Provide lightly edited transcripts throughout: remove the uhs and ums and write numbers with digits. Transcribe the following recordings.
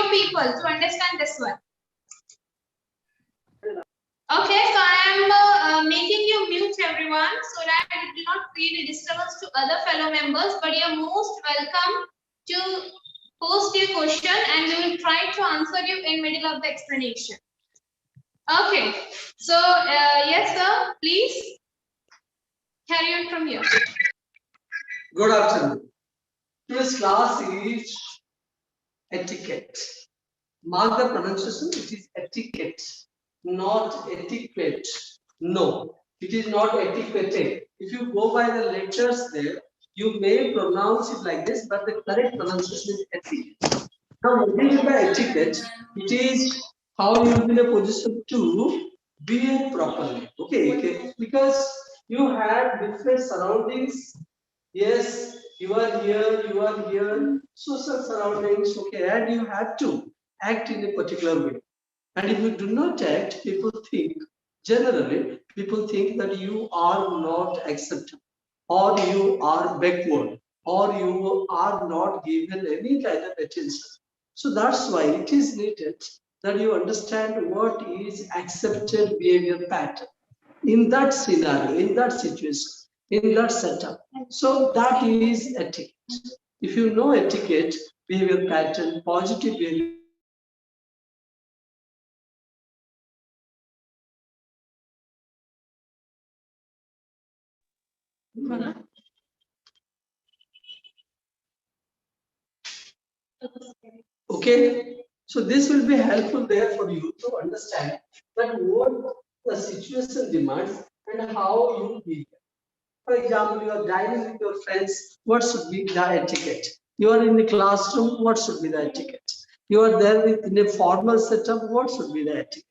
few people to understand this one. Okay, so I am making you mute everyone so that it will not create a disturbance to other fellow members, but you are most welcome to post your question and we will try to answer you in middle of the explanation. Okay, so yes sir, please carry on from here. Good afternoon. Today's class is etiquette. Mark the pronunciation, it is etiquette, not etiquette. No, it is not etiquette. If you go by the letters there, you may pronounce it like this, but the correct pronunciation is etiquette. Now, what is by etiquette? It is how you will be in a position to behave properly. Okay, because you have different surroundings. Yes, you are here, social surroundings, okay, and you have to act in a particular way. And if you do not act, generally, people think that you are not acceptable, or you are backward, or you are not given any kind of attention. So that's why it is needed that you understand what is accepted behavior pattern in that scenario, in that situation, in that setup. So that is etiquette. If you know etiquette, behavior pattern, positive behavior, okay. So this will be helpful there for you to understand that what the situation demands and how you behave. For example, you are dining with your friends, what should be the etiquette? You are in the classroom, what should be the etiquette? You are there in a formal setup, what should be the etiquette?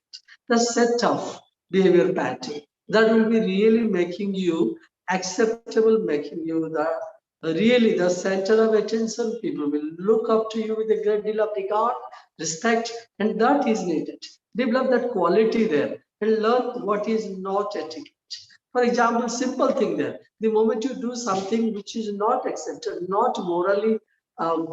The set of behavior pattern that will be really making you acceptable, making you the really the center of attention. People will look up to you with a great deal of regard, respect, and that is needed. Develop that quality there and learn what is not etiquette. For example, simple thing there. The moment you do something which is not accepted, not morally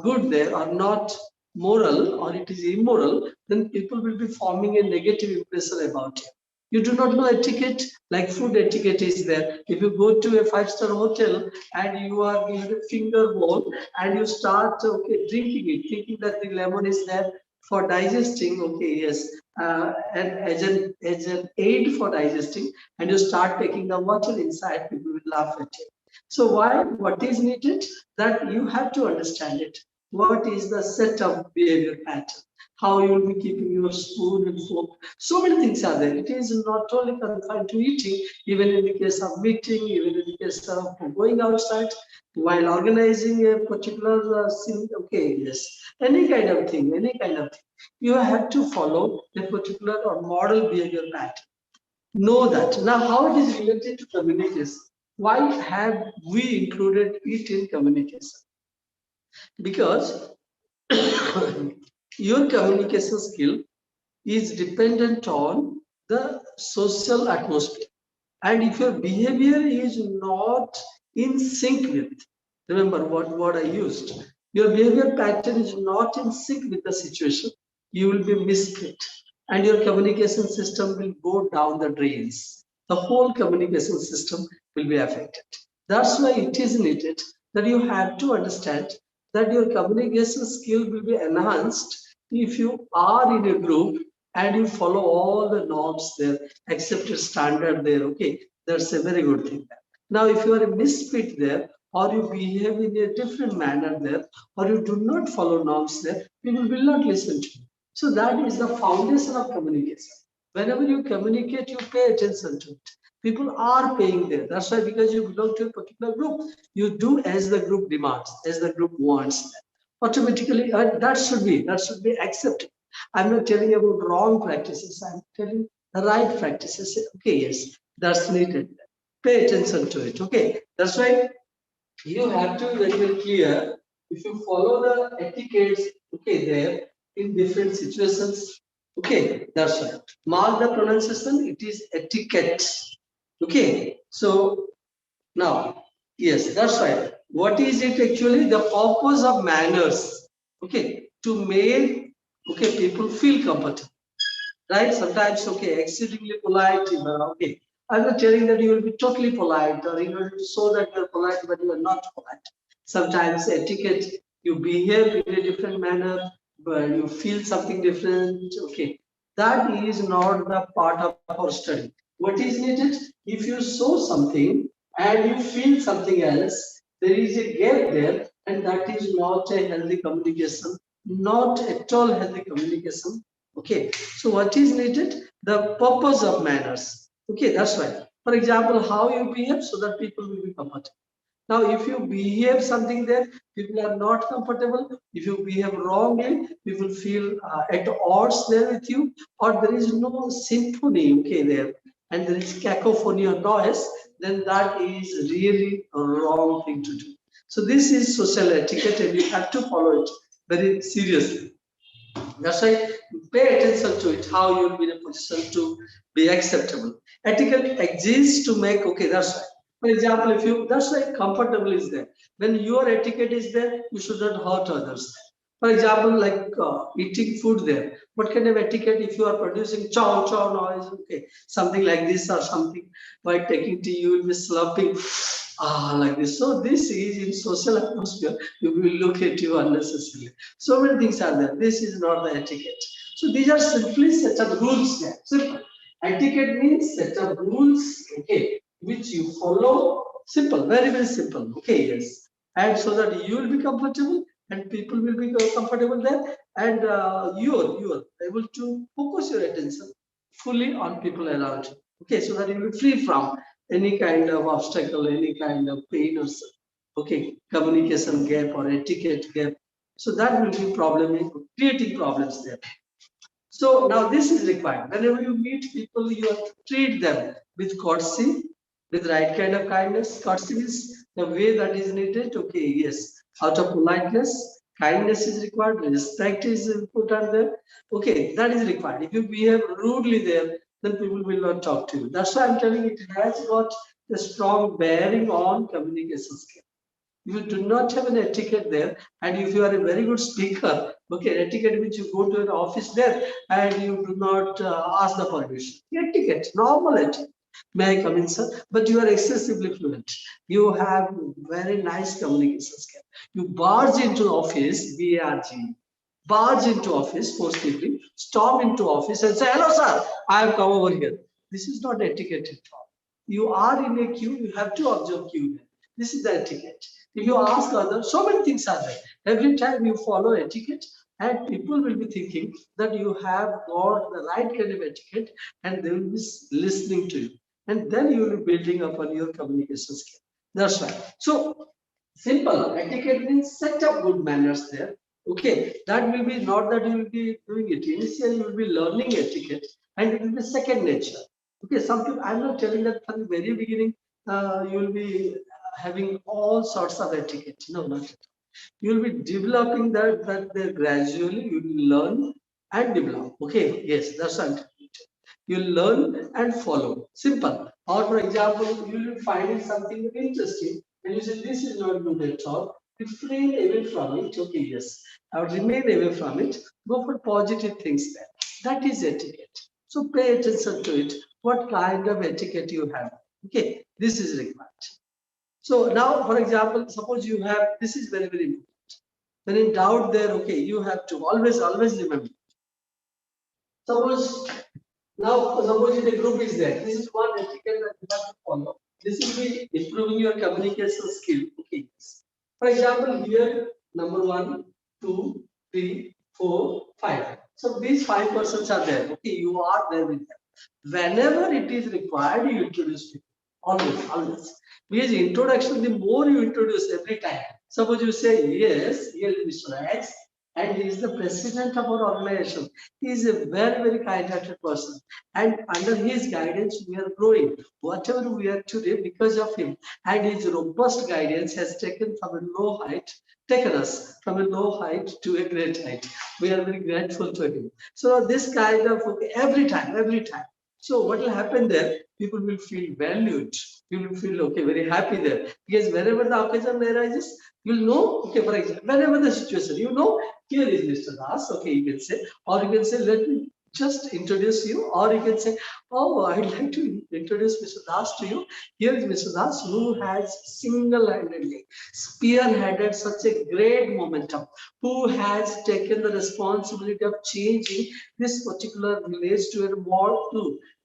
good there, or not moral, or it is immoral, then people will be forming a negative impression about you. You do not know etiquette, like food etiquette is there. If you go to a five-star hotel and you are given a finger bowl and you start drinking it, thinking that the lemon is there for digesting, okay, yes, and as an aid for digesting, and you start taking the water inside, people will laugh at you. So why? What is needed? That you have to understand it. What is the set of behavior pattern? How you will be keeping your spoon and fork. So many things are there. It is not only confined to eating, even in the case of meeting, even in the case of going outside, while organizing a particular scene, okay, yes, any kind of thing, you have to follow a particular or model behavior pattern. Know that. Now, how it is related to communication? Why have we included it in communication? Because your communication skill is dependent on the social atmosphere. And if your behavior is not in sync with, remember what word I used, your behavior pattern is not in sync with the situation, you will be misfit and your communication system will go down the drains. The whole communication system will be affected. That's why it is needed that you have to understand that your communication skill will be enhanced if you are in a group and you follow all the norms there, accepted standard there, okay, that's a very good thing. Now, if you are a misfit there, or you behave in a different manner there, or you do not follow norms there, people will not listen to you. So that is the foundation of communication. Whenever you communicate, you pay attention to it. People are paying there. That's why, because you belong to a particular group, you do as the group demands, as the group wants. Automatically, that should be accepted. I'm not telling you about wrong practices. I'm telling the right practices. Okay, yes, that's needed. Pay attention to it. Okay, that's why you have to be very clear. If you follow the etiquettes, okay, there in different situations. Okay, that's right. Mark the pronunciation. It is etiquette. Okay, so now, yes, that's right. What is it actually? The purpose of manners. Okay, to make okay, people feel comfortable, right? Sometimes, okay, exceedingly polite, okay. I'm not telling that you will be totally polite or you will show that you're polite, but you are not polite. Sometimes etiquette, you behave in a different manner, but you feel something different, okay. That is not the part of our study. What is needed? If you show something and you feel something else, there is a gap there, and that is not a healthy communication, not at all healthy communication. Okay, so what is needed? The purpose of manners. Okay, that's right. For example, how you behave so that people will be comfortable. Now, if you behave something there, people are not comfortable. If you behave wrongly, people feel at odds there with you, or there is no symphony, okay, there, and there is cacophony or noise, then that is really a wrong thing to do. So this is social etiquette, and you have to follow it very seriously. That's why pay attention to it, how you'll be in a position to be acceptable. Etiquette exists to make, okay, that's right. For example, if you, that's why comfortable is there. When your etiquette is there, you should not hurt others. For example, like eating food there. What kind of etiquette if you are producing chow chow noise, okay, something like this or something, while taking tea, you will be slurping like this. So this is in social atmosphere, you will look at you unnecessarily. So many things are there. This is not the etiquette. So these are simply set of rules there. Simple. Etiquette means set of rules, okay, which you follow. Simple, very, very simple. Okay, yes. And so that you will be comfortable and people will be comfortable there, and you're able to focus your attention fully on people around you. Okay, so that you will be free from any kind of obstacle, any kind of pain or okay, communication gap or etiquette gap. So that will be problem, creating problems there. So now this is required. Whenever you meet people, you have to treat them with courtesy, with right kind of kindness. Courtesy is the way that is needed. Okay, yes. Out of politeness, kindness is required, respect is important there. Okay, that is required. If you behave rudely there, then people will not talk to you. That's why I'm telling you, it has got a strong bearing on communication skills. You do not have an etiquette there, and if you are a very good speaker, okay, etiquette means you go to an office there and you do not ask the permission. Etiquette, normal etiquette. May I come in, sir? But you are excessively fluent. You have very nice communication skill. You barge into office, BARG, barge into office forcibly, storm into office and say, hello, sir, I have come over here. This is not etiquette at all. You are in a queue, you have to observe queue. This is the etiquette. If you ask others, so many things are there. Every time you follow etiquette, and people will be thinking that you have got the right kind of etiquette, and they will be listening to you. And then you will be building upon your communication skill. That's right. So, simple etiquette means set up good manners there. Okay, that will be not that you will be doing it. Initially, you will be learning etiquette, and it will be second nature. Okay, some people, I'm not telling that from the very beginning, you will be having all sorts of etiquette. No, not at all. You will be developing that there gradually you will learn and develop. Okay, yes, that's what you learn and follow. Simple. Or for example, you will find something interesting and you say this is not good at all. Refrain away from it. Okay, yes. I would remain away from it. Go for positive things there. That is etiquette. So pay attention to it. What kind of etiquette you have. Okay, this is required. So now, for example, suppose you have, this is very, very important. When in doubt there, okay, you have to always remember. Suppose now, suppose the group is there. This is one etiquette that you have to follow. This will be improving your communication skill. Okay. For example, here number 1, 2, 3, 4, 5. So these 5 persons are there. Okay, you are there with them. Whenever it is required, you introduce people. Always. Because introduction, the more you introduce every time. Suppose you say, yes, here is Mr. X, and he is the president of our organization. He is a very, very kind-hearted person. And under his guidance, we are growing. Whatever we are today, because of him. And his robust guidance has taken taken us from a low height to a great height. We are very grateful to him. So this kind of, okay, every time. So what will happen there? people will feel valued. You will feel okay, very happy there. Because wherever the occasion arises, you'll know, okay, for example, whenever the situation, you know, here is Mr. Das, okay, you can say, or you can say, let me just introduce you, or you can say, oh, I'd like to introduce Mr. Das to you. Here is Mr. Das, who has single-handedly spearheaded such a great momentum, who has taken the responsibility of changing this particular village to a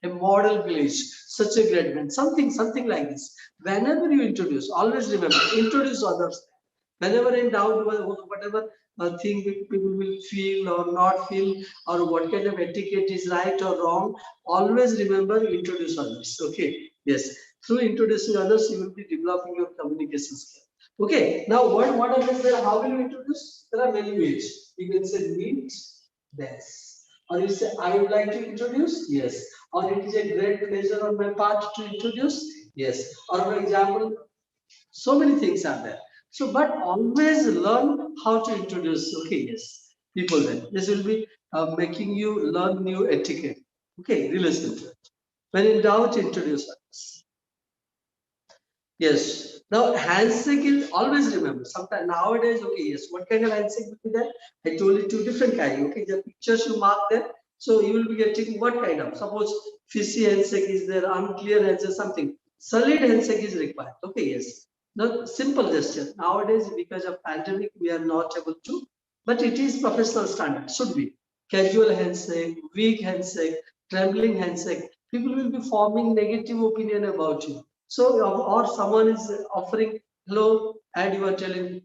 model village. Such a great man. Something like this. Whenever you introduce, always remember, introduce others. Whenever in doubt, whatever thing people will feel or not feel, or what kind of etiquette is right or wrong, always remember, introduce others. Okay, yes. Through introducing others, you will be developing your communication skill. Okay, now what others there? How will you introduce? There are many ways. You can say meet, yes. Or you say, I would like to introduce, yes. Or it is a great pleasure on my part to introduce, yes. Or for example, so many things are there. So, but always learn how to introduce. Okay, yes, people. Then this will be making you learn new etiquette. Okay, listen to it. When in doubt, introduce others. Yes. Now, handshake is always remember. Sometimes nowadays, okay, yes. What kind of handshake will be there? I told you two different kind. Okay, the pictures you mark there. So you will be getting what kind of? Suppose fishy handshake is there, unclear handshake, something. Solid handshake is required. Okay, yes. Now, simple gesture. Nowadays, because of pandemic, we are not able to. But it is professional standard. Should be casual handshake, weak handshake, trembling handshake. People will be forming negative opinion about you. So, or someone is offering hello and you are telling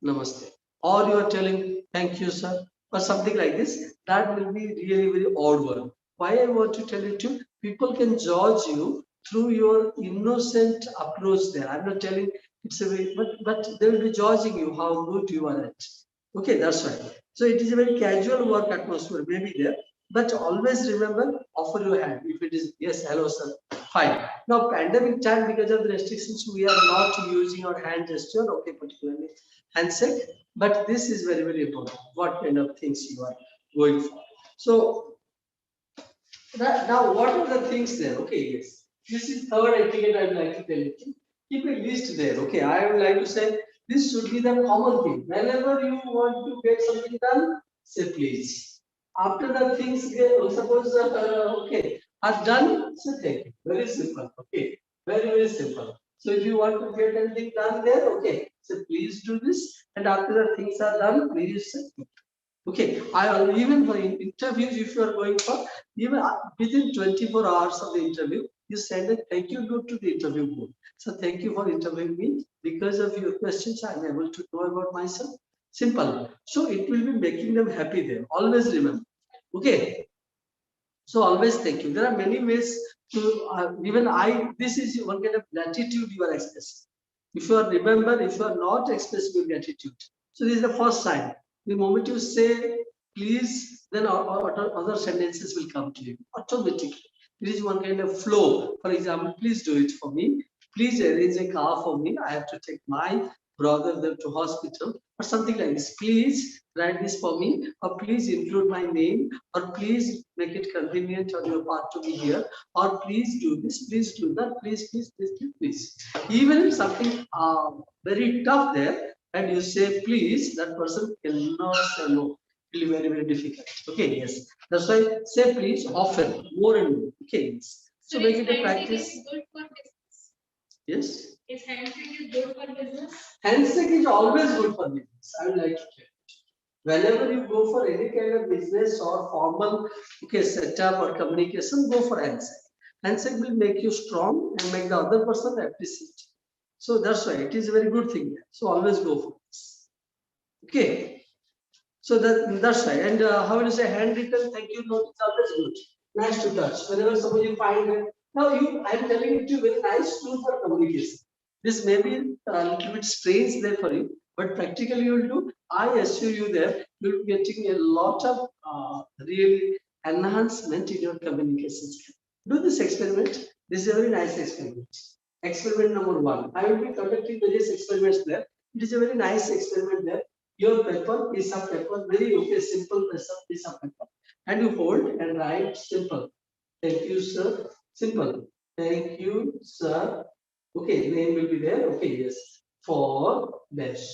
namaste, or you are telling thank you, sir, or something like this. That will be really very odd one. Why I want to tell you to people can judge you through your innocent approach there. I'm not telling it's a way, but they will be judging you how good you are at. Okay, that's right. So it is a very casual work atmosphere, maybe there, but always remember, offer your hand. If it is yes, hello, sir, fine. Now, pandemic time, because of the restrictions, we are not using our hand gesture, okay, particularly handshake. But this is very, very important. What kind of things you are going for? So now, what are the things there? Okay, yes. This is third etiquette I would like to tell you. Keep a list there. Okay, I would like to say this should be the common thing. Whenever you want to get something done, say please. After the things get, suppose okay, are done, say thank you. Very simple. Okay, very simple. So if you want to get anything done there, okay, so please do this. And after the things are done, please say thank you. Okay, even for interviews, if you are going for even within 24 hours of the interview, you send a thank you note to the interview board. So thank you for interviewing me. Because of your questions, I am able to know about myself. Simple. So it will be making them happy there. Always remember. Okay. So always thank you. There are many ways to even this is one kind of gratitude you are expressing. If you are remember, if you are not expressing your gratitude. So this is the first sign. The moment you say please, then other sentences will come to you automatically. It is one kind of flow. For example, please do it for me. Please arrange a car for me. I have to take my brother there to hospital or something like this. Please write this for me, or please include my name, or please make it convenient on your part to be here, or please do this, please do that, please. Even if something very tough there, and you say please, that person cannot say no. It will be very difficult. Okay, yes. That's why say please often, more and more. Okay, yes. So make it a practice. Good for business. Yes. Is handshake good for business? Handshake is always good for business. I would like to tell you. Whenever you go for any kind of business or formal setup or communication, go for handshake. Handshake will make you strong and make the other person appreciate. So that's why it is a very good thing. So always go for this. Okay. So that's right. And how will you say handwritten thank you note is always good. Nice to touch. Whenever somebody you find it. Now I'm telling it to you very nice tool for communication. This may be a little bit strange there for you, but practically you will do. I assure you there you'll be getting a lot of really enhancement in your communication skill. Do this experiment. This is a very nice experiment. Experiment number 1. I will be conducting various experiments there. It is a very nice experiment there. Your paper, piece of paper, very okay, simple piece of paper, and you hold and write simple. Thank you, sir. Simple. Thank you, sir. Okay, name will be there. Okay, yes. For dash.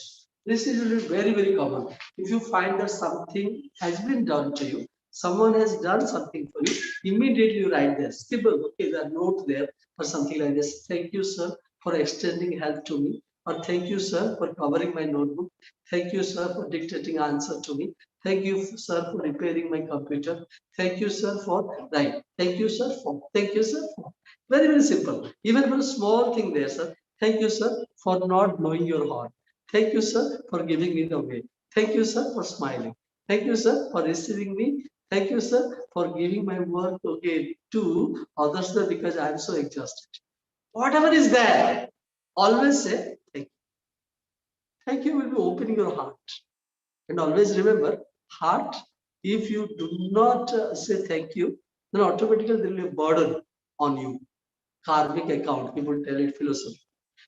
This is really very, very common. If you find that something has been done to you, someone has done something for you, immediately you write there. Scribble, okay, the note there or something like this. Thank you, sir, for extending help to me. Or thank you, sir, for covering my notebook. Thank you, sir, for dictating answer to me. Thank you, sir, for repairing my computer. Thank you, sir, for right. Thank you, sir, for. Thank you, sir, for. Very, very simple. Even for a small thing there, sir. Thank you, sir, for not knowing your heart. Thank you, sir, for giving it away. Thank you, sir, for smiling. Thank you, sir, for receiving me. Thank you, sir, for giving my work again to others because I am so exhausted. Whatever is there, always say thank you. Thank you will be opening your heart. And always remember, heart, if you do not say thank you, then automatically there will be a burden on you. Karmic account, people tell it philosophy.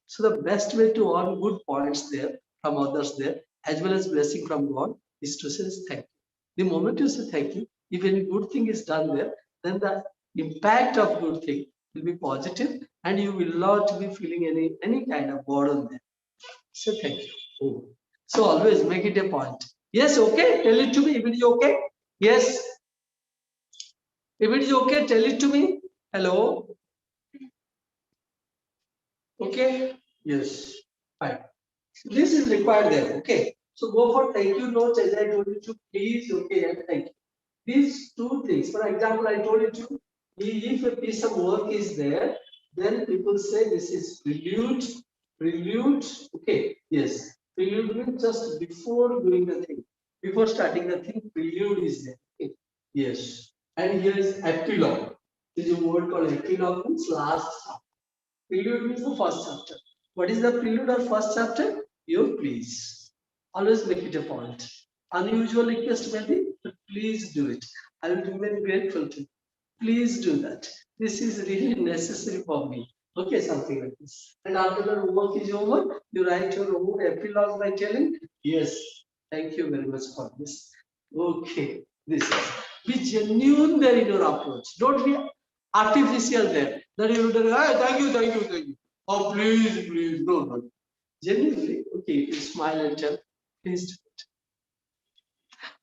So the best way to earn good points there from others there, as well as blessing from God, is to say thank you. The moment you say thank you, if any good thing is done there, then the impact of good thing will be positive, and you will not be feeling any kind of burden there. So thank you. Oh. So always make it a point. Yes, okay. Tell it to me. If it is okay. Yes. If it is okay, tell it to me. Hello. Okay. Yes. Fine. This is required there. Okay. So go for thank you notes as I told you to please, okay, and thank you. These two things. For example, I told you to if a piece of work is there, then people say this is prelude, prelude. Okay, yes. Prelude means just before doing the thing, before starting the thing, prelude is there. Okay. Yes. And here is epilogue. There is a word called epilogue means last chapter. Prelude means the first chapter. What is the prelude or first chapter? You please. Always make it a point. Unusual request maybe, but please do it. I will remain grateful to you. Please do that. This is really necessary for me. Okay, something like this. And after the work is over, you write your own epilogue by telling, yes, thank you very much for this. Okay, this is. Be genuine there in your approach. Don't be artificial there. That you will tell, hey, thank you, thank you, thank you. Oh, please, please, no, no. Genuinely, okay, you smile and tell, please do it.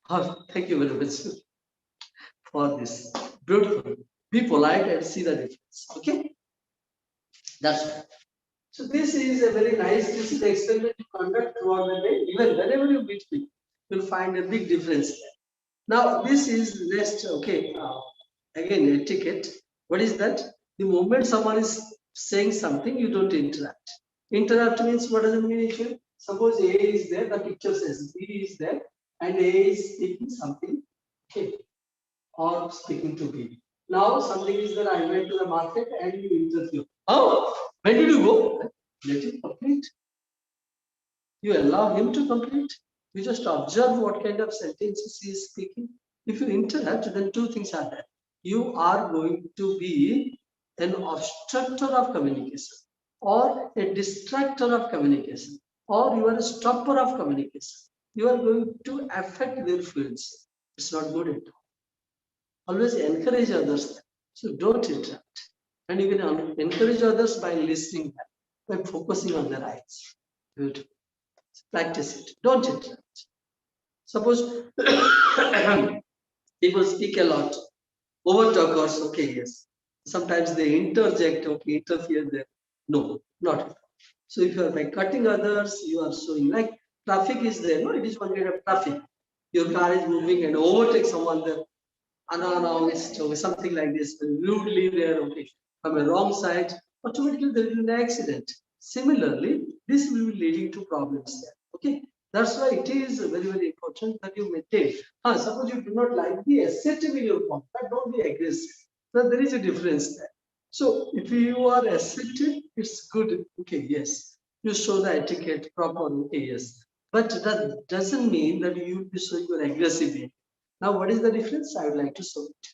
Oh, thank you very much for this. Beautiful. Be polite and see the difference. Okay, that's right. So this is a very nice. This is the experiment you conduct throughout the day. Even whenever you meet people, you'll find a big difference there. Now this is next. Okay, again etiquette. What is that? The moment someone is saying something, you don't interrupt. Interrupt means what does it mean? Actually? Suppose A is there, the picture says B is there, and A is speaking something. Okay, or speaking to B. Now something is that I went to the market and you interview. Oh, when did you go? Let him complete. You allow him to complete. You just observe what kind of sentences he is speaking. If you interrupt, then two things are there. You are going to be an obstructor of communication, or a distractor of communication, or you are a stopper of communication. You are going to affect their fluency. It's not good at all. Always encourage others. So don't interrupt. And you can encourage others by listening, by focusing on their eyes. Beautiful. Practice it. Don't interrupt. Suppose people speak a lot. Over talkers, okay, yes. Sometimes they interject, okay, interfere there. No, not at all. So if you are by cutting others, you are showing like traffic is there, no? It is one kind of traffic. Your car is moving and overtake someone there unannounced or something like this, rudely there, okay, from a wrong side, automatically there will be an accident. Similarly, this will be leading to problems there. Okay, that's why it is very, very important that you maintain. Suppose you do not like the assertive in your form, but don't be aggressive. So there is a difference there. So if you are assertive, it's good. Okay, yes. You show the etiquette proper. Okay, yes. But that doesn't mean that you will be showing your aggressive behavior. Now, what is the difference? I would like to show it.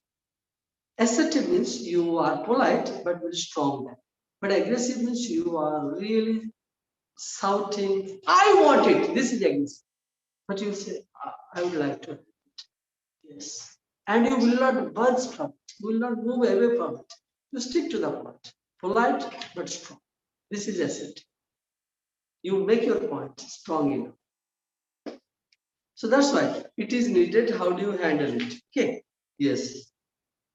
Assertive means you are polite but very strong. But aggressive means you are really shouting, I want it. This is aggressive. But you say, I would like to have it. Yes. And you will not budge from it. You will not move away from it. You stick to the point. polite but strong. This is assertive. You make your point strong enough. So that's why it is needed. How do you handle it? Okay. Yes.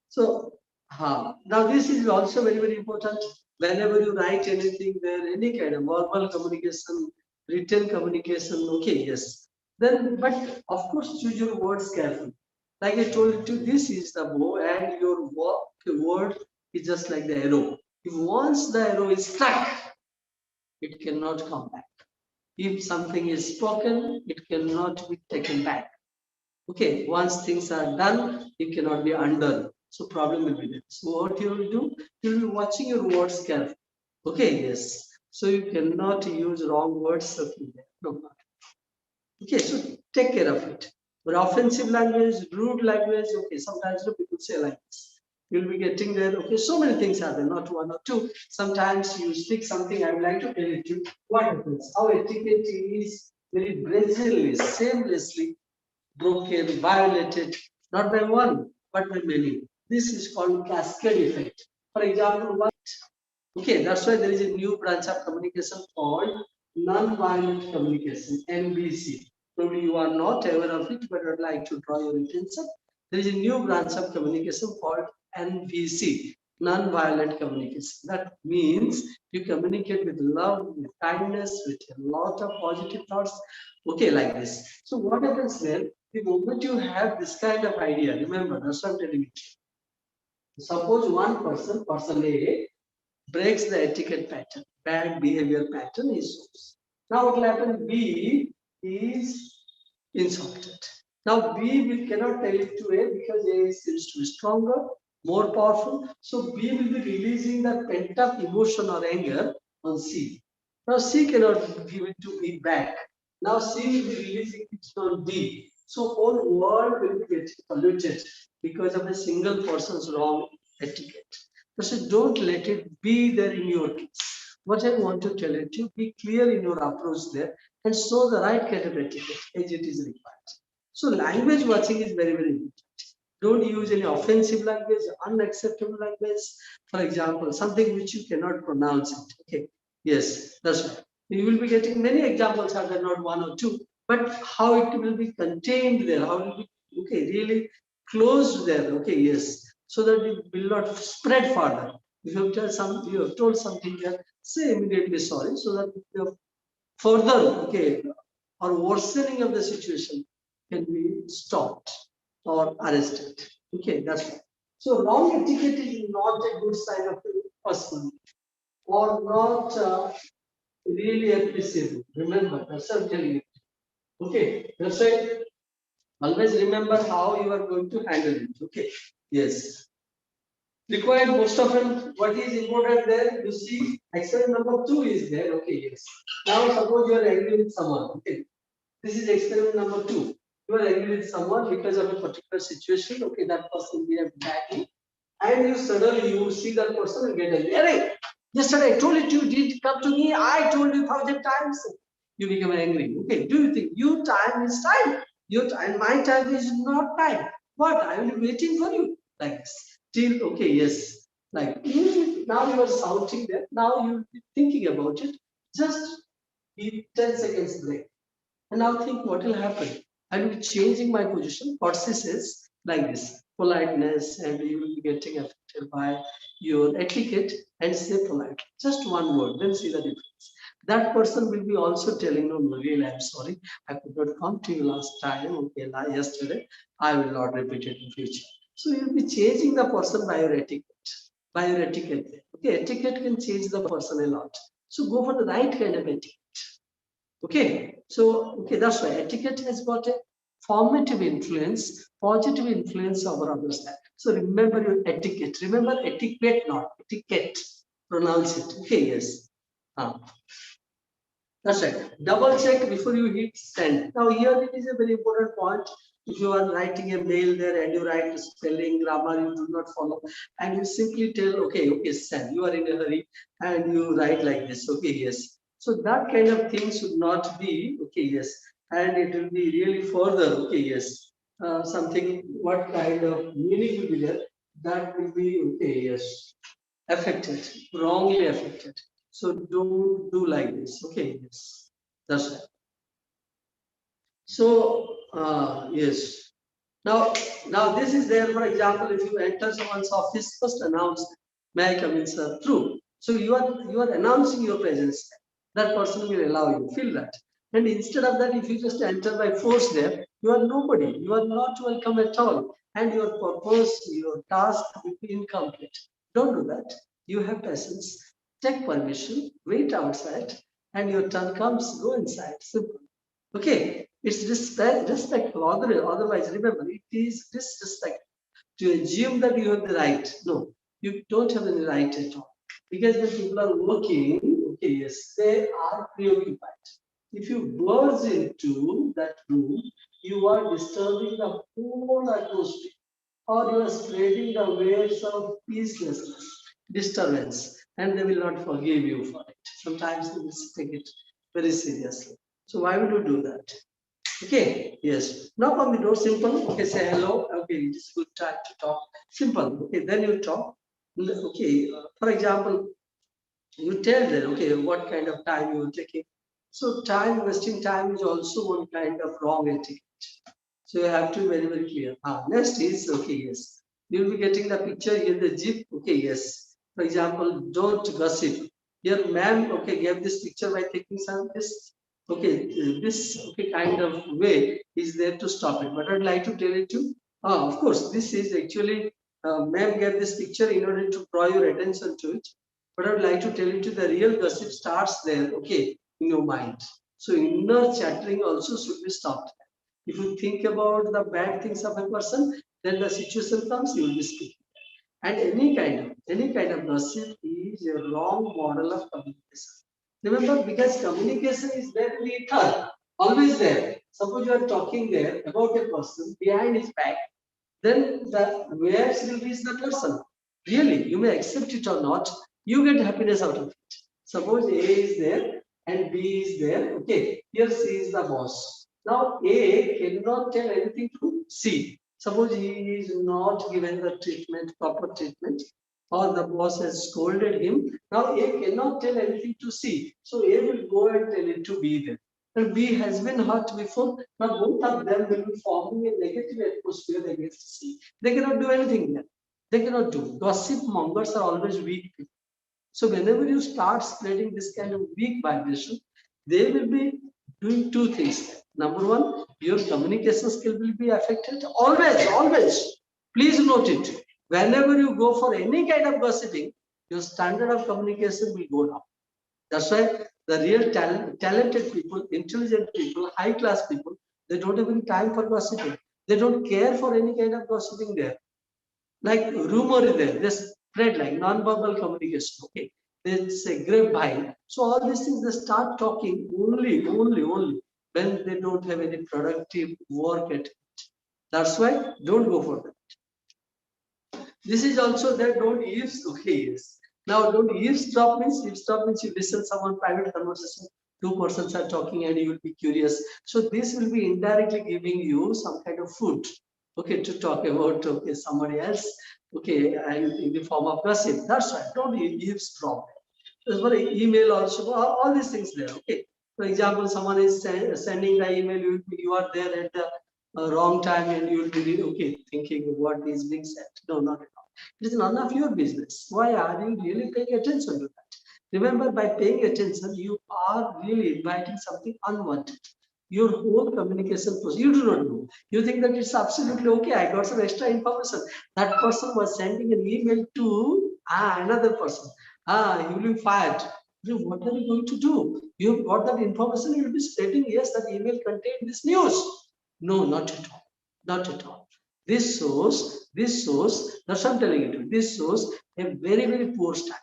So now this is also very, very important. Whenever you write anything there, any kind of verbal communication, written communication, okay, yes. Then, but of course, choose your words carefully. Like I told you, this is the bow, and your word is just like the arrow. If once the arrow is struck, it cannot come back. If something is spoken, it cannot be taken back. Okay, once things are done, it cannot be undone. So problem will be there. So what you will do, you will be watching your words carefully. Okay, yes. So you cannot use wrong words. Okay, no. Okay, so take care of it. But offensive language, rude language, okay, sometimes people say like this. You'll be getting there, okay, so many things are there, not one or two. Sometimes you speak something, I would like to tell it to you. What happens? How etiquette is very brazenly, shamelessly broken, violated, not by one, but by many. This is called cascade effect. For example, what? Okay, that's why there is a new branch of communication called nonviolent communication, NVC. Probably you are not aware of it, but I'd like to draw your attention. There is a new branch of communication called NVC, non-violent communication. That means you communicate with love, with kindness, with a lot of positive thoughts. Okay, like this. So what happens there? The moment you have this kind of idea, remember, that's what I'm telling you. Suppose one person A, breaks the etiquette pattern, bad behavior pattern is. Now what will happen? B is insulted. Now B will cannot tell it to A because A seems to be stronger, more powerful. So B will be releasing the pent up emotion or anger on C. Now C cannot give it to B back. Now C will be releasing it on D. So whole world will be getting polluted because of a single person's wrong etiquette. So don't let it be there in your case. What I want to tell you to be clear in your approach there and show the right kind of etiquette as it is required. So language watching is very, very important. Don't use any offensive language, unacceptable language. For example, something which you cannot pronounce it. Okay. Yes, that's right. You will be getting many examples, are there not one or two, but how it will be contained there, how it will be okay, really closed there. Okay, yes. So that it will not spread further. If you have told something there, say immediately sorry, so that the further okay or worsening of the situation can be stopped or arrested. Okay, that's right. So wrong etiquette is not a good sign of a person or not really appreciable. Remember, that's what I'm telling you. Okay, that's right. Always remember how you are going to handle it. Okay, yes. Required most often, what is important there? You see, experiment number 2 is there. Okay, yes. Now suppose you are angry with someone. Okay, this is experiment number 2. You are angry with someone because of a particular situation. Okay, that person behaved badly, and you suddenly you see that person and get angry. Hey, yesterday I told you did come to me. I told you 1,000 times. You become angry. Okay, do you think your time is time? Your time, my time is not time. What? I will be waiting for you. Like this. Till okay, yes. Like now you are shouting there. Now you will be thinking about it. Just give 10 seconds break. And now think what will happen. I will be changing my position. What she says like this, politeness, and you will be getting affected by your etiquette and say polite. Just one word, then see the difference. That person will be also telling, no, no, really, I'm sorry. I could not come to you last time, okay, yesterday. I will not repeat it in future. So you'll be changing the person by your etiquette. By your etiquette. Okay, etiquette can change the person a lot. So go for the right kind of etiquette. Okay, so okay, that's why etiquette has got a formative influence, positive influence over others. So remember your etiquette. Remember etiquette, not etiquette. Pronounce it. Okay, yes. That's right. Double check before you hit send. Now here it is a very important point. If you are writing a mail there and you write spelling, grammar, you do not follow, and you simply tell, okay, okay, send. You are in a hurry and you write like this. Okay, yes. So that kind of thing should not be, okay, yes. And it will be really further, okay, yes. Something, what kind of meaning will be there? That will be, okay, yes. affected, wrongly affected. So don't do like this. Okay, yes, that's right. So yes. Now this is there. For example, if you enter someone's office, first announce, "May I come in, sir?" True. So you are announcing your presence. That person will allow you. Feel that. And instead of that, if you just enter by force there, you are nobody. You are not welcome at all. And your purpose, your task will be incomplete. Don't do that. You have patience. Take permission. Wait outside, and your turn comes. Go inside. Simple. Okay, it's respectful. Otherwise, remember, it is disrespect to assume that you have the right. No, you don't have any right at all. Because when people are working, okay, yes, they are preoccupied. If you burst into that room, you are disturbing the whole atmosphere, or you are spreading the waves of peacelessness, disturbance, and they will not forgive you for it. Sometimes they will take it very seriously. So why would you do that? Okay, yes. Knock on the door, simple. Okay, say hello. Okay, it is good time to talk. Simple. Okay, then you talk. Okay, for example, you tell them, okay, what kind of time you are taking. So time, wasting time is also one kind of wrong etiquette. So you have to be very, very clear. Next is, okay, yes. You'll be getting the picture in the jeep. Okay, yes. For example, don't gossip. Here, ma'am, okay, gave this picture by taking some this. Okay, this okay kind of way is there to stop it. But I'd like to tell it to, of course, this is actually, ma'am gave this picture in order to draw your attention to it. But I would like to tell you to the real gossip starts there, okay, in your mind. So inner chattering also should be stopped. If you think about the bad things of a person, then the situation comes, you will be speaking. And any kind of gossip is a wrong model of communication. Remember, because communication is there in the ether, always there. Suppose you are talking there about a person behind his back, then the words will reach the person. Really, you may accept it or not, you get happiness out of it. Suppose A is there and B is there. Okay, here C is the boss. Now A cannot tell anything to C. Suppose he is not given the treatment, proper treatment, or the boss has scolded him. Now A cannot tell anything to C. So A will go and tell it to B then. And B has been hurt before. Now both of them will be forming a negative atmosphere against C. They cannot do anything there. They cannot do. Gossip mongers are always weak people. So whenever you start spreading this kind of weak vibration, they will be doing two things. Number one, your communication skill will be affected. Always, always. Please note it. Whenever you go for any kind of gossiping, your standard of communication will go down. That's why the real talented people, intelligent people, high class people, they don't have any time for gossiping. They don't care for any kind of gossiping there. Like rumor is there, they spread like non-verbal communication. Okay, it's a grapevine. So all these things they start talking only when they don't have any productive work at it. That's why don't go for that. This is also that don't use okay, yes. Now don't eavesdrop means you listen someone private conversation, two persons are talking and you will be curious. So this will be indirectly giving you some kind of food, okay, to talk about okay somebody else, okay, and in the form of gossip. That's right. Don't eavesdrop. As for email also, all these things there. Okay. For example, someone is sending the email, you are there at the wrong time and you will be okay thinking what is being said. No, not at all. It is none of your business. Why are you really paying attention to that? Remember, by paying attention, you are really inviting something unwanted. Your whole communication process, you do not know. You think that it's absolutely okay. I got some extra information. That person was sending an email to another person. He will be fired. What are you going to do? You've got that information, you'll be spreading, yes, that email contained this news. No, not at all. Not at all. This shows, that's what I'm telling you, this shows a very, very poor style.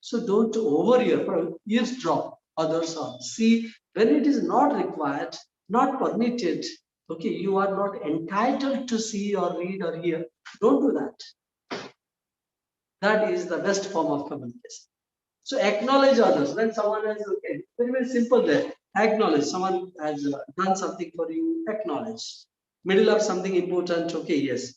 So don't overhear or eavesdrop others on. See, when it is not required, not permitted, okay, you are not entitled to see or read or hear. Don't do that. That is the best form of communication. So acknowledge others. When someone has, okay, very, very simple there. Acknowledge. Someone has done something for you, acknowledge. Middle of something important, okay, yes.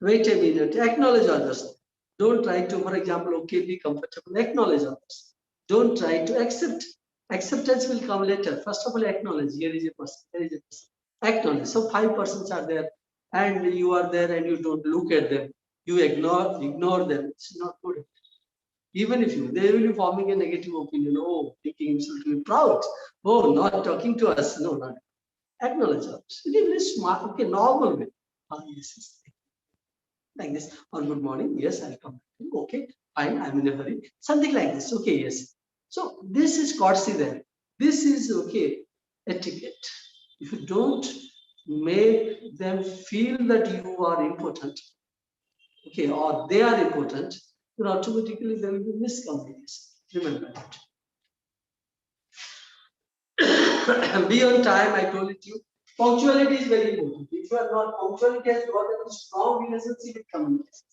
Wait a minute, acknowledge others. Don't try to, for example, okay, be comfortable, acknowledge others. Don't try to accept. Acceptance will come later. First of all, acknowledge. Here is a person. Here is a person. Acknowledge. So 5% are there, and you are there, and you don't look at them. You ignore them. It's not good. Even if they will be forming a negative opinion. Oh, thinking himself to be proud. Oh, not talking to us. No, not acknowledge others. It is very smart. Okay, normal way. Ah, yes, yes. Like this, or good morning, yes, I'll come back. Okay, fine, I'm in a hurry, something like this. Okay, yes. So this is courtesy there. This is okay, etiquette. If you don't make them feel that you are important, okay, or they are important, then automatically there will be miscommunication. Remember that. Be on time, I told it to you. Punctuality is very important. If you are not, punctuality has got a strong relationship with communication.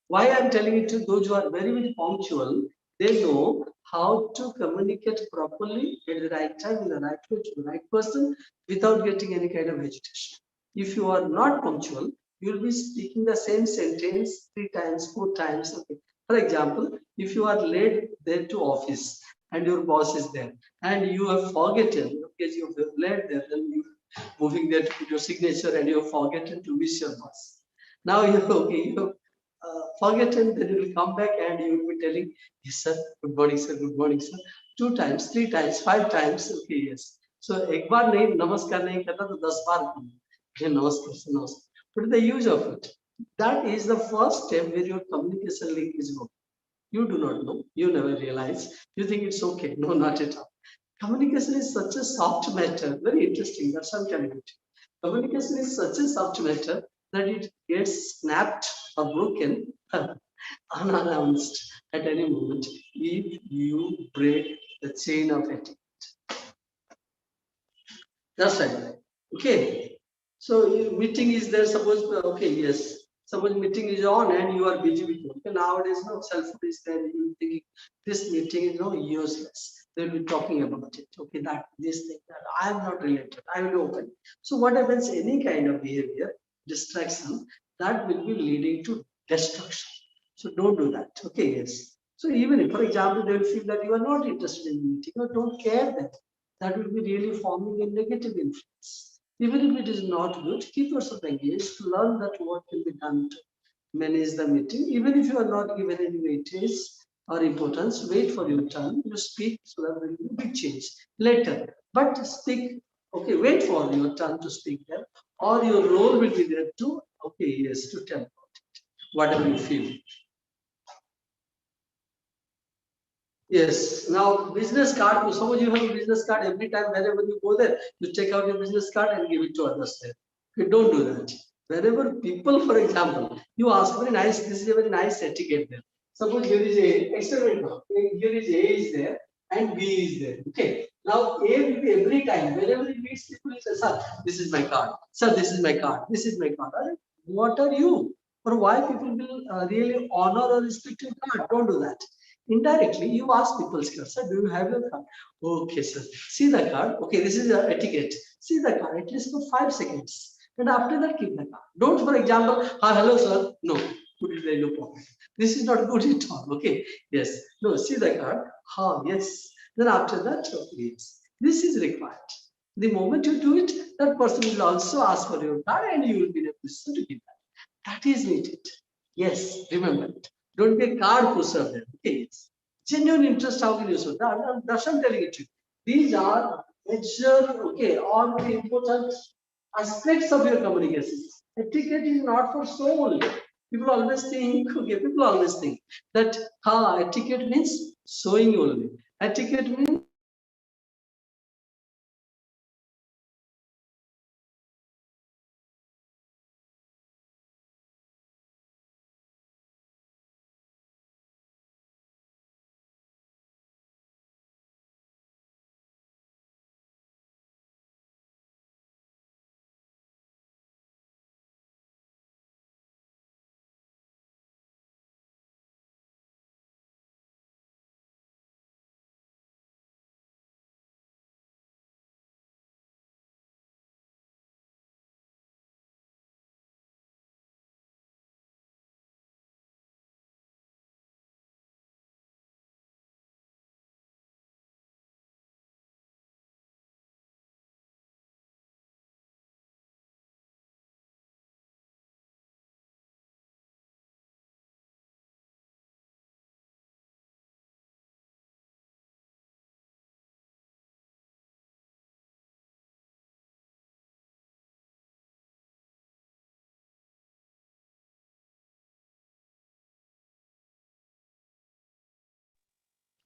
Why I'm telling it to those who are very, very punctual, they know how to communicate properly at the right time, in the right way, to the right person, without getting any kind of agitation. If you are not punctual, you will be speaking the same sentence 3 times, 4 times. Okay. For example, if you are late there to office and your boss is there and you have forgotten, because you have late there, then you moving there to put your signature and you have forgotten to wish your boss. Now you okay, you have forget and then you will come back and you will be telling, yes sir, good morning sir, good morning sir, 2 times, 3 times, 5 times. Okay, yes. So एक बार नहीं नमस्कार नहीं करता तो 10 बार namaskar sir, namaskar. What is the use of it? That is the first step where your communication link is broken. You do not know, you never realize, you think it's okay. No, not at all. Communication is such a soft matter, very interesting. That's what I'm telling you. Communication is such a soft matter that it gets snapped or broken unannounced at any moment if you break the chain of etiquette. That's right. Okay. So meeting is there. Suppose okay, yes. Suppose meeting is on and you are busy with work. Okay, nowadays, no cell phone is there. You thinking this meeting is useless. They'll be talking about it. Okay, that this thing that I am not related. I will open. So what happens? Any kind of behavior, distraction, that will be leading to destruction. So don't do that. Okay, yes. So even if, for example, they will feel that you are not interested in the meeting or don't care that will be really forming a negative influence. Even if it is not good, keep yourself engaged, learn that what can be done to manage the meeting. Even if you are not given any weightage or importance, wait for your turn. You speak so that there will be a big change later. But speak, okay, wait for your turn to speak there, or your role will be there to, okay, yes, to tell about it, whatever you feel. Yes. Now, business card. Suppose you have a business card. Every time, wherever you go there, you take out your business card and give it to others there. You don't do that. Wherever people, for example, you ask very nice. This is a very nice etiquette there. Suppose here is a experiment now. Here is A is there and B is there. Okay. Now A will be every time whenever he meets people, he says, "Sir, this is my card. Sir, this is my card. This is my card." What are you? Or why people will really honor or respect your card? Don't do that. Indirectly, you ask people, sir, do you have your card? Okay, sir. See the card. Okay, this is the etiquette. See the card at least for 5 seconds. And after that, keep the card. Don't, for example, hello, sir. No, put it in your pocket. This is not good at all. Okay, yes. No, see the card. Yes. Then after that, okay, yes. This is required. The moment you do it, that person will also ask for your card and you will be in a position to give that. That is needed. Yes, remember it. Don't be a card pusher there. Okay, yes. Genuine interest, how can you show? That's what I'm telling it to you. These are major, okay, all the important aspects of your communication. Etiquette is not for soul. People always think, okay, people always think that etiquette means showing only. Etiquette means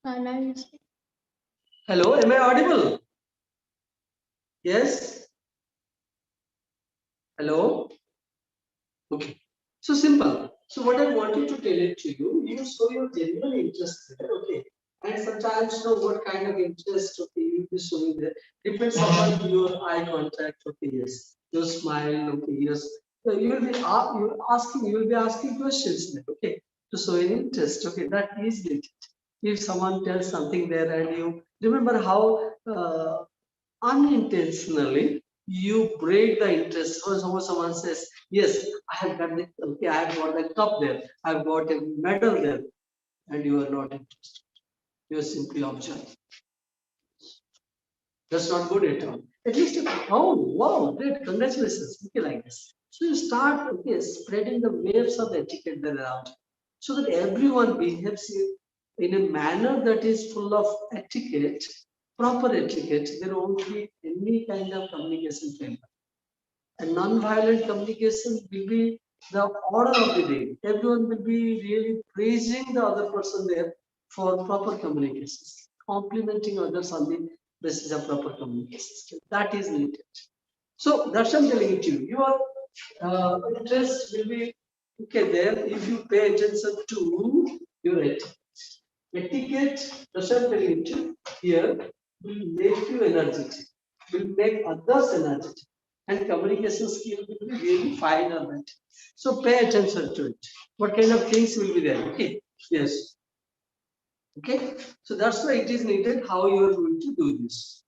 Now you speak. Hello, am I audible? Yes? Hello? Okay. So simple. So what I wanted to tell it to you, you show your genuine interest there, okay? And sometimes know what kind of interest, okay, you'll be showing there. Depends upon your eye contact, okay, yes. Your smile, okay, yes. So you will be asking questions there, okay, to show an interest, okay, that is it. If someone tells something there and you remember how unintentionally you break the interest. So someone says, yes, I have got the okay, I have got the cup there, I've got a medal there, and you are not interested. You are simply observing. That's not good at all. At least, oh wow, great, congratulations. Okay, like this. So you start okay spreading the waves of etiquette there around, so that everyone behaves in a manner that is full of etiquette, proper etiquette. There won't be any kind of communication failure. And non-violent communication will be the order of the day. Everyone will be really praising the other person there for proper communications, complimenting others on the basis of proper communications. That is needed. So that's what I'm telling it to you. Your interest will be okay there if you pay attention to your etiquette. Etiquette, that's what I'm telling it to you here, will make you energetic, will make others energetic, and communication skill will be really fine on that. So pay attention to it. What kind of things will be there? Okay. Yes. Okay. So that's why it is needed how you are going to do this.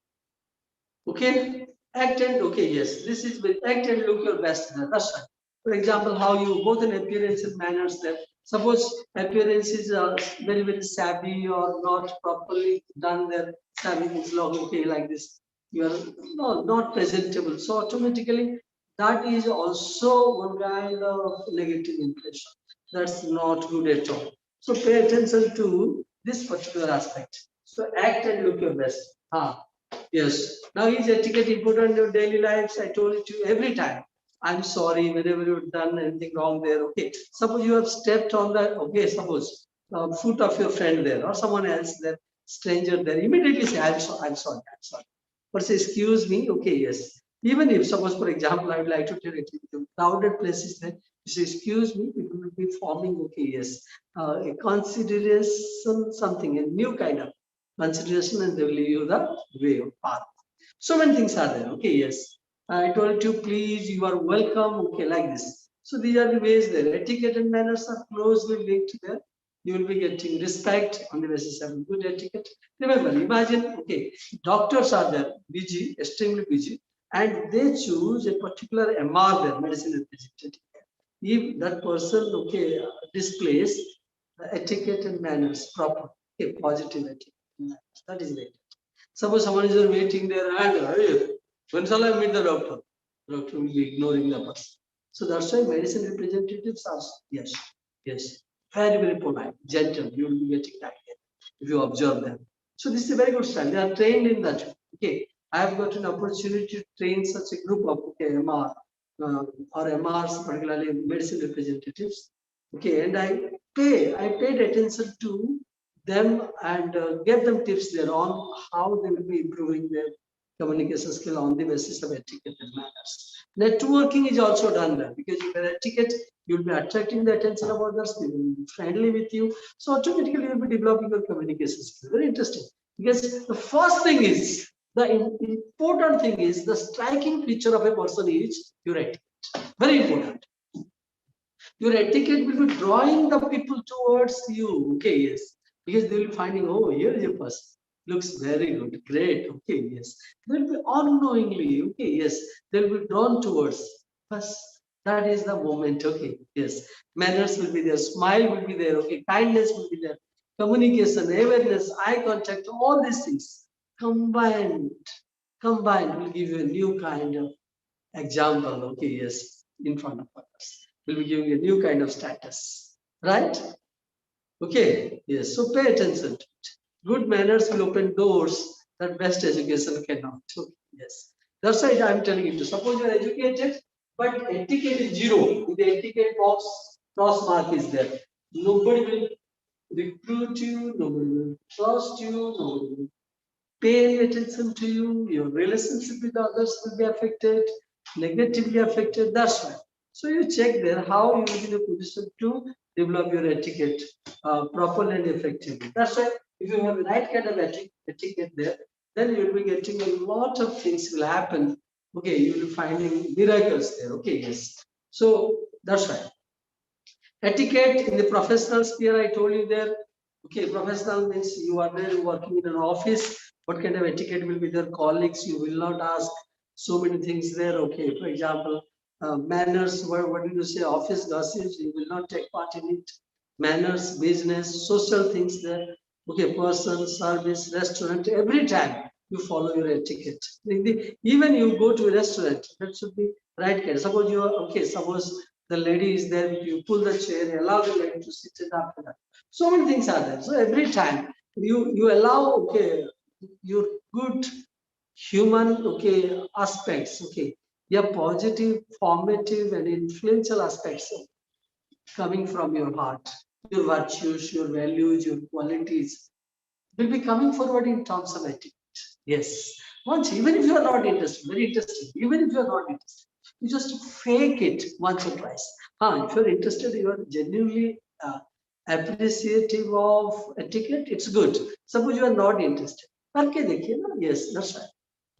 Okay, act and okay, yes, this is with act and look your best. That's right. For example, how you both in appearance and manners there. Suppose appearances are very savvy or not properly done there. Savvy is long okay like this. You are no not presentable. So automatically that is also one kind of negative impression. That's not good at all. So pay attention to this particular aspect. So act and look your best. Yes. Now is etiquette important in your daily lives? I told it to you every time. I'm sorry whenever you've done anything wrong there. Okay. Suppose you have stepped on the okay, suppose foot of your friend there or someone else there, stranger there. Immediately say, I'm sorry, I'm sorry. Or say, excuse me, okay, yes. Even if suppose, for example, I would like to tell it to crowded places there, you say, excuse me, people will be forming, okay, yes. A consideration, something, a new kind of consideration and they will leave you the way of path. So many things are there. Okay, yes. I told you, please, you are welcome. Okay, like this. So these are the ways there. Etiquette and manners are closely linked there. You will be getting respect on the basis of good etiquette. Remember, imagine, okay, doctors are there, busy, extremely busy, and they choose a particular MR there, medicine representative. If that person, okay, displays the etiquette and manners proper, okay, positive etiquette. That is it. Suppose someone is waiting there and hey, when shall I meet the doctor? The doctor will be ignoring the person. So that's why medicine representatives are yes, yes, very polite, gentle. You will be getting that if you observe them. So this is a very good style. They are trained in that. Okay, I have got an opportunity to train such a group of okay, MR or MRs, particularly medicine representatives. Okay, and I paid attention to them and get them tips there on how they will be improving their communication skill on the basis of etiquette and manners. Networking is also done there because if you have etiquette, you'll be attracting the attention of others, they will be friendly with you. So automatically you'll be developing your communication skill. Very interesting. Because the first thing is, the important thing is the striking feature of a person is your etiquette. Very important. Your etiquette will be drawing the people towards you. Okay, yes. Because they will be finding, oh, here is a person. Looks very good, great. Okay, yes. They'll be unknowingly, okay, yes. They'll be drawn towards us. That is the moment. Okay, yes. Manners will be there, smile will be there, okay, kindness will be there, communication, awareness, eye contact, all these things combined, will give you a new kind of example. Okay, yes, in front of us will be giving a new kind of status, right? Okay, yes, so pay attention to it. Good manners will open doors that best education cannot. Okay, yes, that's why I'm telling you to suppose you're educated but etiquette is zero. In the etiquette box cross mark is there, nobody will recruit you, nobody will trust you, nobody will pay attention to you, your relationship with others will be affected, negatively affected. That's why. So you check there how you will be in a position to develop your etiquette properly and effectively. That's why if you have the right kind of etiquette there, then you will be getting a lot of things will happen. Okay, you will be finding miracles there. Okay, yes. So that's why. Etiquette in the professional sphere, I told you there. Okay, professional means you are there working in an office. What kind of etiquette will be there? Colleagues, you will not ask so many things there. Okay, for example, manners, what do you say? Office gossips, you will not take part in it. Manners, business, social things there. Okay, person, service, restaurant, every time you follow your etiquette. Even you go to a restaurant, that should be right kind. Suppose you are, okay, suppose the lady is there, you pull the chair, allow the lady to sit it after that. So many things are there. So every time you allow, okay, your good human, okay, aspects, okay, your positive, formative, and influential aspects coming from your heart, your virtues, your values, your qualities will be coming forward in terms of etiquette. Yes. Once, even if you are not interested, very interesting, even if you are not interested, you just fake it once or twice. If you're interested, you are genuinely appreciative of etiquette, it's good. Suppose you are not interested. Okay, yes, that's right.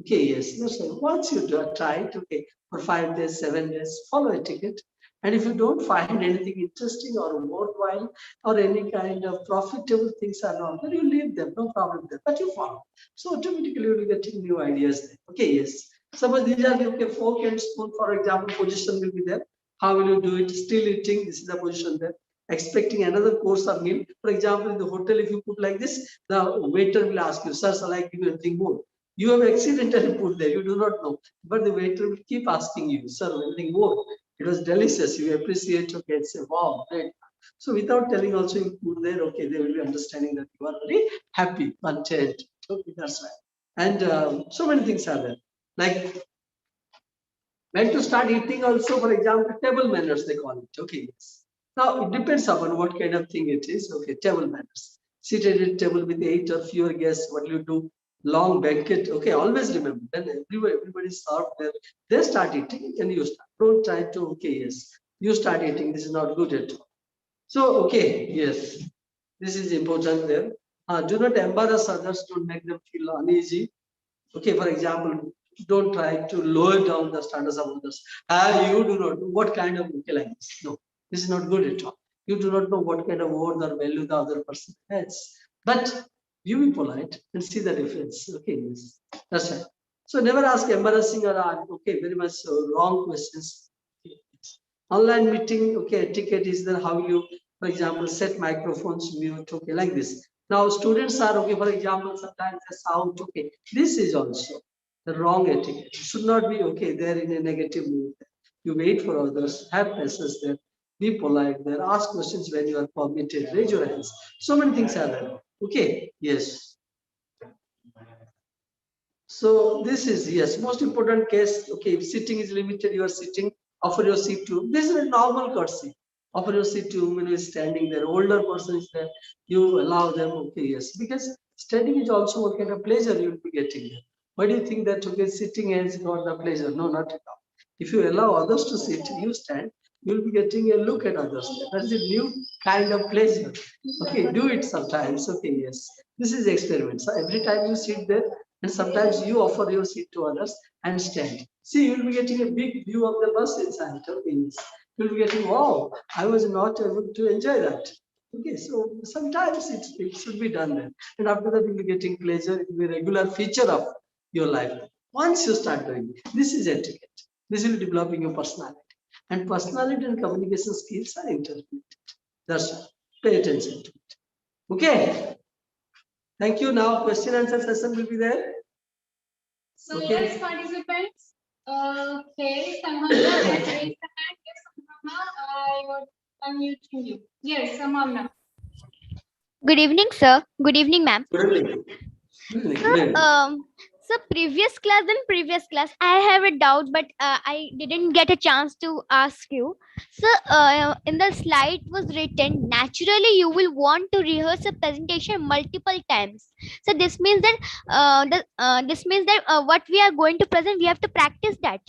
Okay, yes, that's right. Once you try it, okay, for 5 days, 7 days, follow etiquette. And if you don't find anything interesting or worthwhile or any kind of profitable things are not, then you leave them, no problem there, but you follow. So automatically you will be getting new ideas there. Okay, yes. Suppose these are the okay, fork and spoon, for example, position will be there. How will you do it? Still eating, this is the position there. Expecting another course of meal. For example, in the hotel, if you put like this, the waiter will ask you, sir, shall I give you anything more? You have accidentally put there, you do not know. But the waiter will keep asking you, sir, anything more? It was delicious. You appreciate, okay, say, wow, great. So without telling also you put there, okay, they will be understanding that you are very happy, content. Okay, that's right. And so many things are there. Like when to start eating also, for example, table manners, they call it. Okay, yes. Now it depends upon what kind of thing it is. Okay, table manners. Seated at a table with 8 or fewer guests, what do you do? Long banquet. Okay, always remember. Then everybody served there. They start eating and you start. Don't try to, okay, yes. You start eating. This is not good at all. So, okay, yes. This is important there. Do not embarrass others. Don't make them feel uneasy. Okay, for example, don't try to lower down the standards of others. You do not know what kind of okay like this. No, this is not good at all. You do not know what kind of word or value the other person has. But you be polite and see the difference. Okay, yes, that's right. So never ask embarrassing or okay, very much wrong questions. Online meeting, okay, etiquette is there. How you, for example, set microphones mute, okay, like this. Now students are okay, for example, sometimes they sound okay. This is also the wrong etiquette. It should not be okay there in a negative mood. You wait for others, have patience there, be polite there, ask questions when you are permitted, raise your hands. So many things are there. Okay, yes. So this is, yes, most important case. Okay, if sitting is limited, you are sitting, offer your seat to. This is a normal courtesy. Offer your seat to whom is standing there. Older person is there. You allow them. Okay, yes, because standing is also what kind of pleasure you will be getting there. Why do you think that okay, sitting is not the pleasure? No, not at all. If you allow others to sit, you stand. You will be getting a look at others. That is a new kind of pleasure. Okay, do it sometimes. Okay, yes. This is experiment. So every time you sit there, and sometimes you offer your seat to others and stand. See, you will be getting a big view of the bus inside. Okay, yes. You will be getting, wow, I was not able to enjoy that. Okay, so sometimes it should be done then. And after that, you'll be getting pleasure. It will be a regular feature of your life. Once you start doing it, this is etiquette. This will be developing your personality. And personality and communication skills are interrelated. That's right. Pay attention to it. Okay. Thank you. Now question answer session will be there. So okay. Yes, participants. Okay, Samhavna has raised the hand. Yes, Samhavna, I was unmuting you. Yes, Samhavna. Good evening, sir. Good evening, ma'am. Good evening. Good evening. Sir, So previous class and previous class, I have a doubt, but I didn't get a chance to ask you. So in the slide was written, naturally you will want to rehearse a presentation multiple times. So this means that what we are going to present, we have to practice that.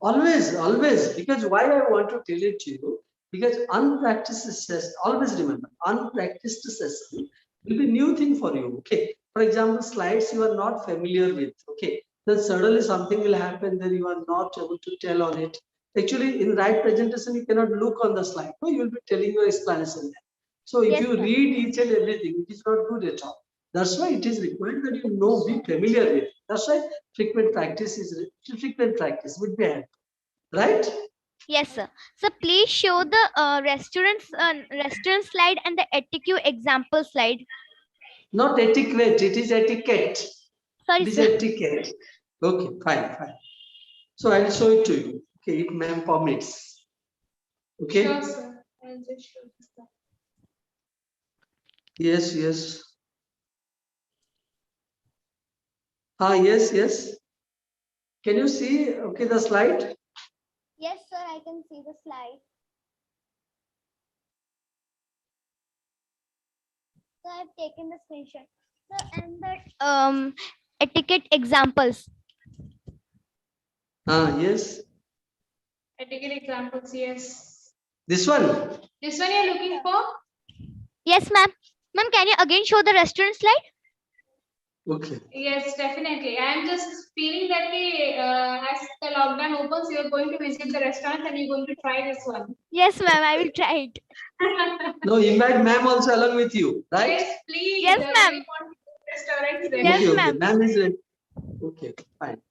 Always, always. Because why I want to tell it to you? Because unpracticed session, always remember, unpracticed session will be new thing for you. Okay. For example, slides you are not familiar with. Okay. Then suddenly something will happen, then you are not able to tell on it. Actually, in right presentation, you cannot look on the slide. No, you will be telling your explanation there. So if Yes, you sir. read each and everything, it is not good at all. That's why it is required that you know, be familiar with. That's why frequent practice would be helpful. Right? Yes, sir. So please show the restaurant slide and the etiquette example slide. Not etiquette, it is etiquette. Sorry, It is sir. etiquette. Okay, fine, fine. So I'll show it to you. Okay, if ma'am permits. Okay? Sure, sir. I'll just show this slide. Yes, yes. Yes, yes. Can you see okay the slide? Yes, sir. I can see the slide. So I've taken the screenshot. So and the etiquette examples. Yes. Etiquette examples, yes. This one. This one you're looking for? Yes, ma'am. Ma'am, can you again show the restaurant slide? Okay. Yes, definitely. I'm just feeling that as the lockdown opens, you're going to visit the restaurant and you're going to try this one. Yes, ma'am. I will try it. No, invite ma'am also along with you, right? Yes, please. Yes, I ma'am. really want to go to restaurants then. Yes, Okay, okay. ma'am. Ma'am is ready. Okay, fine.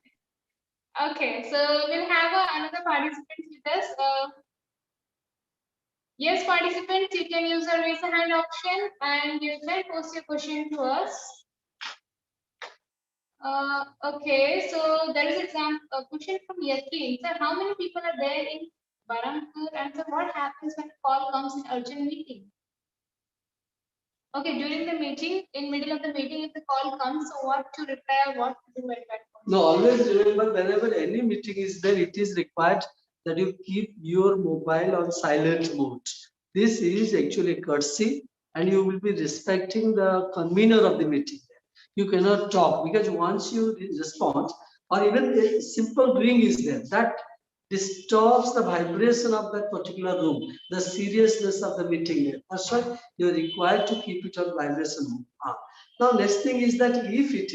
Okay, so we'll have another participant with us. Yes, participants, you can use the raise a hand option and you can post your question to us. Okay, so there is a question from Yakin. Sir, how many people are there in Barampur and so what happens when a call comes in urgent meeting? Okay, during the meeting, in middle of the meeting, if the call comes, so what to reply or what to do at that point? No, always remember whenever any meeting is there, it is required that you keep your mobile on silent mode. This is actually a courtesy and you will be respecting the convener of the meeting. You cannot talk because once you respond or even a simple ring is there, that disturbs the vibration of that particular room, the seriousness of the meeting there. That's why you're required to keep it on vibration mode. Now, next thing is that if it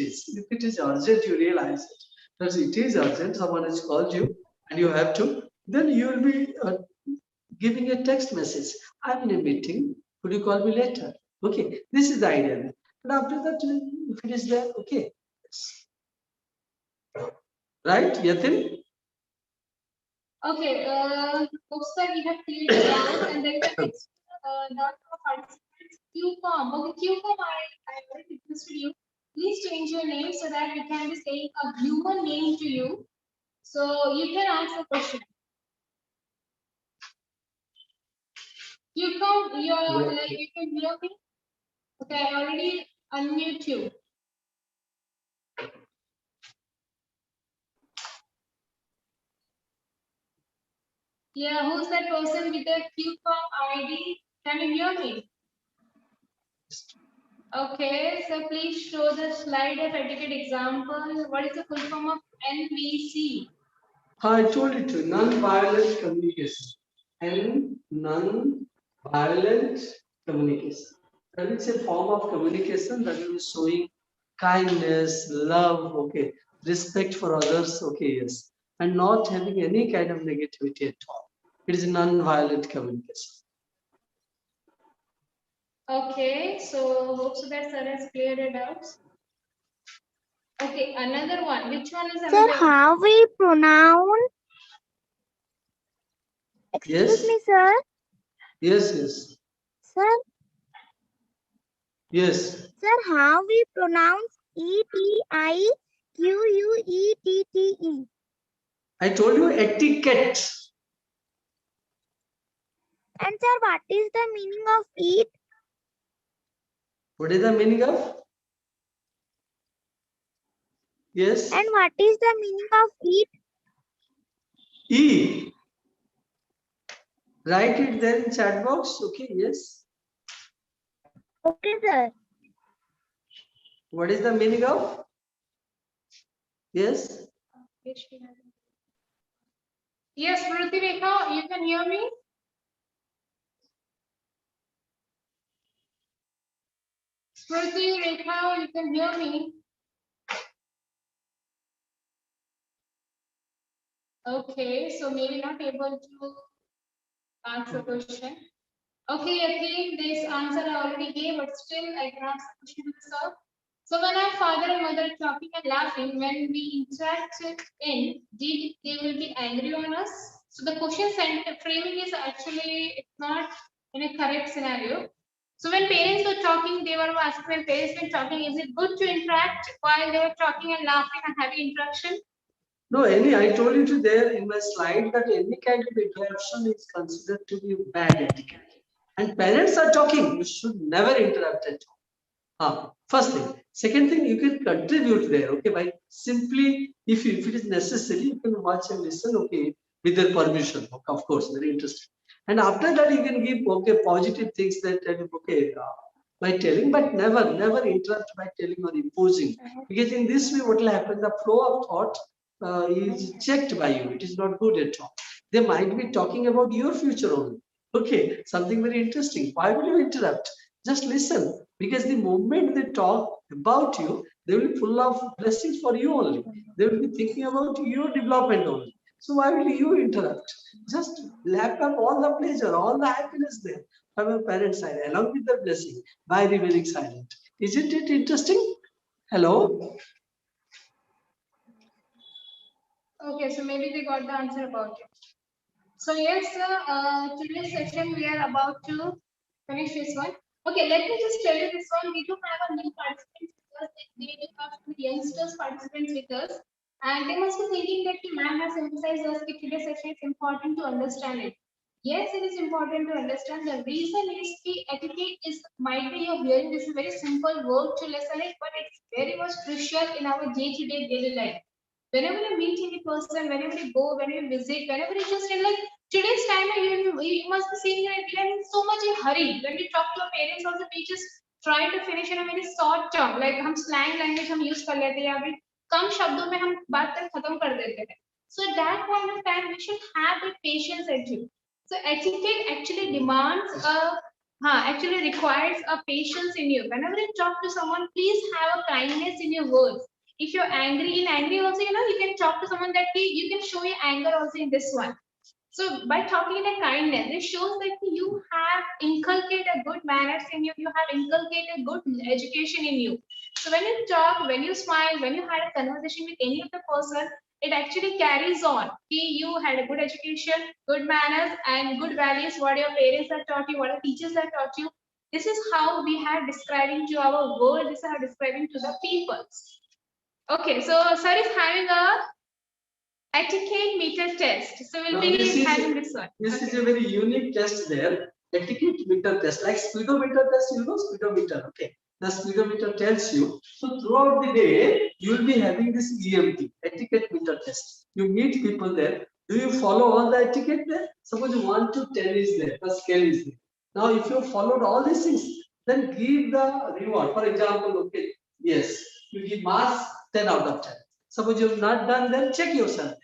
is urgent, you realize it. That it is urgent, someone has called you and you have to, then you will be giving a text message. I'm in a meeting. Could you call me later? Okay, this is the idea. But after that, if it is there, okay. Right, Yatin? Okay, looks like we have cleared it out and then the next not for participants, QCOM. Okay, QCOM, I already requested you. Please change your name so that we can be saying a human name to you. So you can ask the question. QCOM, you're like you can hear me? Okay, I already unmute you. Yeah, who's that person with the QCOM ID? Can you hear me? Okay, so please show the slide of etiquette example. What is the full form of NVC? I told it to non-violent communication. And non-violent communication. And it's a form of communication that will be showing kindness, love, okay, respect for others, okay, yes, and not having any kind of negativity at all. It is non-violent communication. Okay, so hope so that sir has cleared it out. Okay, another one. Which one is Sir, another? how we pronounce? Excuse Yes, me, sir. yes, yes, Sir, yes. sir, how we pronounce Etiquette? I told you etiquette. And sir, what is the meaning of it? What is the meaning of? Yes. And what is the meaning of eat? E. Write it there in chat box. Okay. Yes. Okay, sir. What is the meaning of? Yes. Yes, Shruti Rekha, you can hear me? Shruti Rekha, you can hear me? Okay, so maybe not able to answer question. Okay, I think this answer I already gave, but still I can ask the question myself. So when our father and mother are talking and laughing, when we interact in, did they will be angry on us? So the question framing is actually it's not in a correct scenario. So when parents were talking, they were asking when parents were talking, is it good to interact while they were talking and laughing and having interaction? No, I told you there in my slide that any kind of interaction is considered to be bad etiquette. And parents are talking, you should never interrupt at all. First thing. Second thing, you can contribute there, okay, by simply, if it is necessary, you can watch and listen, okay, with their permission, of course, very interesting. And after that, you can give, okay, positive things that, okay, by telling, but never interrupt by telling or imposing. Because in this way, what will happen, the flow of thought is checked by you. It is not good at all. They might be talking about your future only. Okay, something very interesting. Why would you interrupt? Just listen, because the moment they talk about you, they will be full of blessings for you only. They will be thinking about your development only. So why will you interrupt? Just lap up all the pleasure, all the happiness there from your parents' side, along with the blessing by remaining silent. Isn't it interesting? Hello? Okay, so maybe they got the answer about it. So yes, today's session we are about to finish this one. Okay, let me just tell you this one. We do have a new participant with us. They do have some youngsters participants with us. And they must be thinking that the ma'am has emphasized us that today's session is important to understand it. Yes, it is important to understand. The reason is the etiquette is might be you're hearing this is very simple word to listen it, but it's very much crucial in our day-to-day daily life. Whenever you meet any person, whenever you go, whenever you visit, whenever you just in like today's time, you must be seeing that we are in so much in hurry. When we talk to our parents, also we just try to finish in a very short term. Like हम slang language हम use कर लेते हैं या फिर कम शब्दों में हम बात कर खत्म कर देते हैं. So at that point of time, we should have that patience at you. So etiquette actually demands actually requires a patience in you. Whenever you talk to someone, please have a kindness in your words. If you're angry, in angry also, you can talk to someone that you can show your anger also in this one. So by talking in a kindness, it shows that you have inculcated good manners in you, you have inculcated good education in you. So when you talk, when you smile, when you had a conversation with any of the person, it actually carries on. You had a good education, good manners, and good values, what your parents have taught you, what your teachers have taught you. This is how we have describing to our world, this is how describing to the people. Okay, so sir is having a etiquette meter test. So we'll be having this one. This is a very unique test there. Etiquette meter test, like speedometer test, speedometer. Okay. The speedometer tells you. So throughout the day, you will be having this EMT, etiquette meter test. You meet people there. Do you follow all the etiquette there? Suppose 1 to 10 is there, the scale is there. Now, if you followed all these things, then give the reward. For example, okay, yes, you give marks 10 out of 10. Suppose you have not done, then check yourself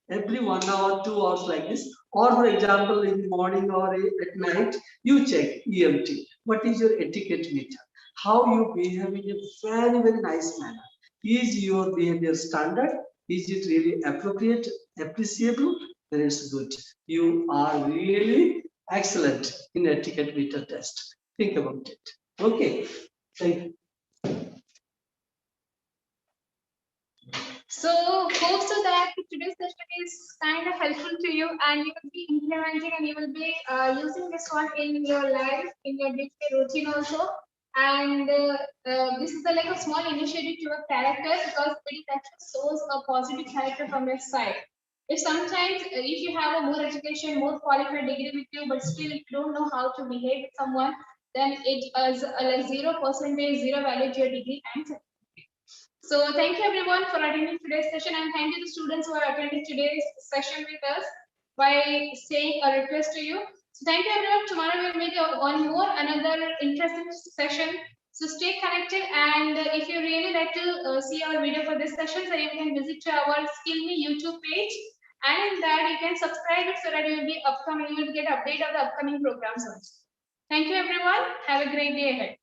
every 1 hour, 2 hours like this. Or for example, in the morning or at night, you check EMT. What is your etiquette meter? How you behave in a very nice manner. Is your behavior standard? Is it really appropriate, appreciable? Then it's good. You are really excellent in etiquette meter test. Think about it. Okay. Thank you. So hope so that today's session is kind of helpful to you and you will be implementing and you will be using this one in your life, in your day-to-day routine also. And this is like a small initiative to your character because it actually shows a positive character from your side. If sometimes if you have a more education, more qualified degree with you, but still if you don't know how to behave with someone, then it is like 0%, zero value to your degree and So thank you everyone for attending today's session, and thank you to students who are attending today's session with us by saying a request to you. So thank you everyone. Tomorrow we'll meet on more another interesting session. So stay connected, and if you really like to see our video for this session, so you can visit to our Skill Me YouTube page, and in that you can subscribe it so that you will be upcoming. You will get update of the upcoming programs also. Thank you everyone. Have a great day ahead.